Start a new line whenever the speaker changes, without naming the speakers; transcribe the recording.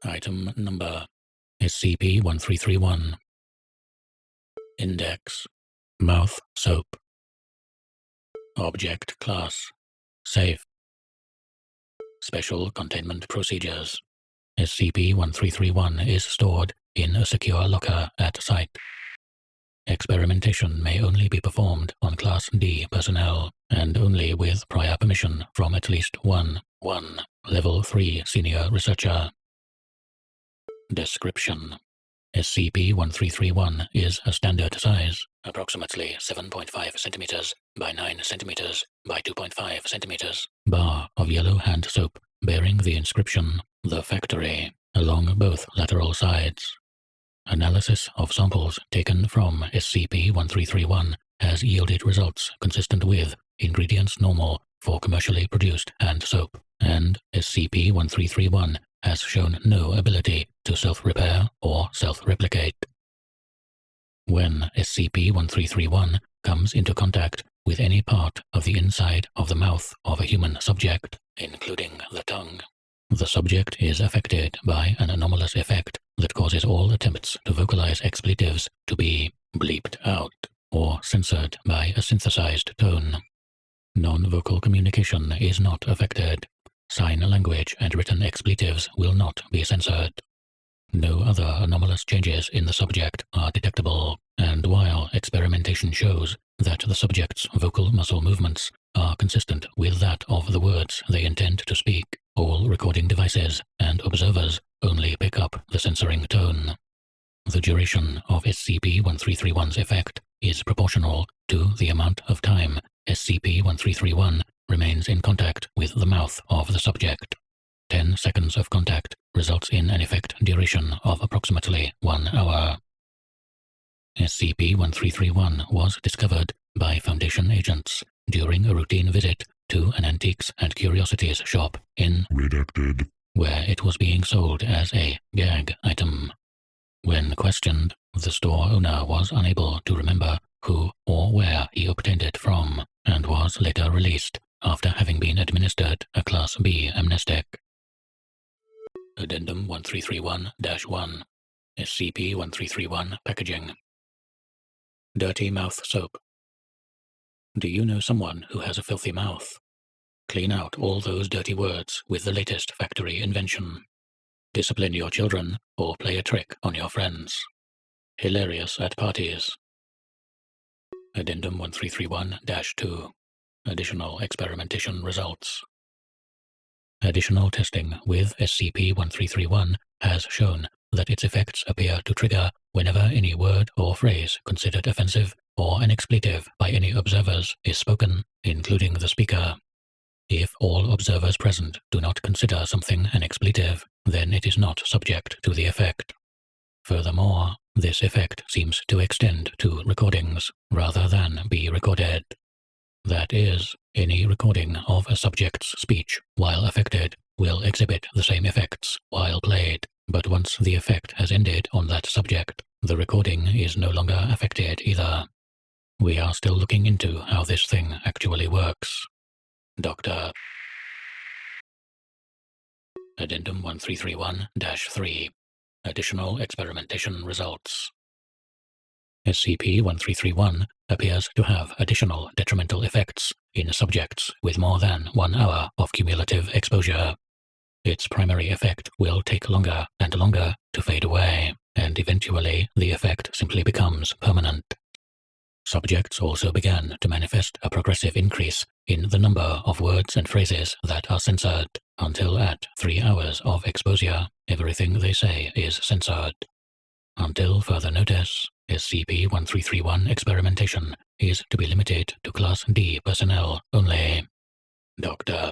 Item number SCP-1331. Index: Mouth soap. Object class: Safe. Special containment procedures: SCP-1331 is stored in a secure locker at site. Experimentation may only be performed on Class D personnel, and only with prior permission from at least one Level 3 senior researcher. Description: SCP-1331 is a standard size, approximately 7.5 cm by 9 cm by 2.5 cm, bar of yellow hand soap bearing the inscription, "The Factory," along both lateral sides. Analysis of samples taken from SCP-1331 has yielded results consistent with ingredients normal for commercially produced hand soap, and SCP-1331 has shown no ability to self-repair or self-replicate. When SCP-1331 comes into contact with any part of the inside of the mouth of a human subject, including the tongue, the subject is affected by an anomalous effect that causes all attempts to vocalize expletives to be bleeped out or censored by a synthesized tone. Non-vocal communication is not affected. Sign language and written expletives will not be censored. No other anomalous changes in the subject are detectable, and while experimentation shows that the subject's vocal muscle movements are consistent with that of the words they intend to speak, all recording devices and observers only pick up the censoring tone. The duration of SCP-1331's effect is proportional to the amount of time SCP-1331 remains in contact with the mouth of the subject. 10 seconds of contact results in an effect duration of approximately 1 hour. SCP-1331 was discovered by Foundation agents during a routine visit to an antiques and curiosities shop in Redacted, where it was being sold as a gag item. When questioned, the store owner was unable to remember who or where he obtained it from, and was later released after having been administered a Class B amnestic. Addendum 1331-1 SCP-1331 Packaging. Dirty mouth soap. Do you know someone who has a filthy mouth? Clean out all those dirty words with the latest factory invention. Discipline your children or play a trick on your friends. Hilarious at parties. Addendum 1331-2 Additional experimentation results. Additional testing with SCP-1331 has shown that its effects appear to trigger whenever any word or phrase considered offensive or an expletive by any observers is spoken, including the speaker. If all observers present do not consider something an expletive, then it is not subject to the effect. Furthermore, this effect seems to extend to recordings rather than be recorded. That is, any recording of a subject's speech while affected will exhibit the same effects while played, but once the effect has ended on that subject, the recording is no longer affected either. We are still looking into how this thing actually works. Dr. Addendum 1331-3 Additional experimentation results. SCP-1331 appears to have additional detrimental effects in subjects with more than 1 hour of cumulative exposure. Its primary effect will take longer and longer to fade away, and eventually the effect simply becomes permanent. Subjects also began to manifest a progressive increase in the number of words and phrases that are censored, until at 3 hours of exposure, everything they say is censored. Until further notice, SCP-1331 experimentation is to be limited to Class D personnel only. Dr.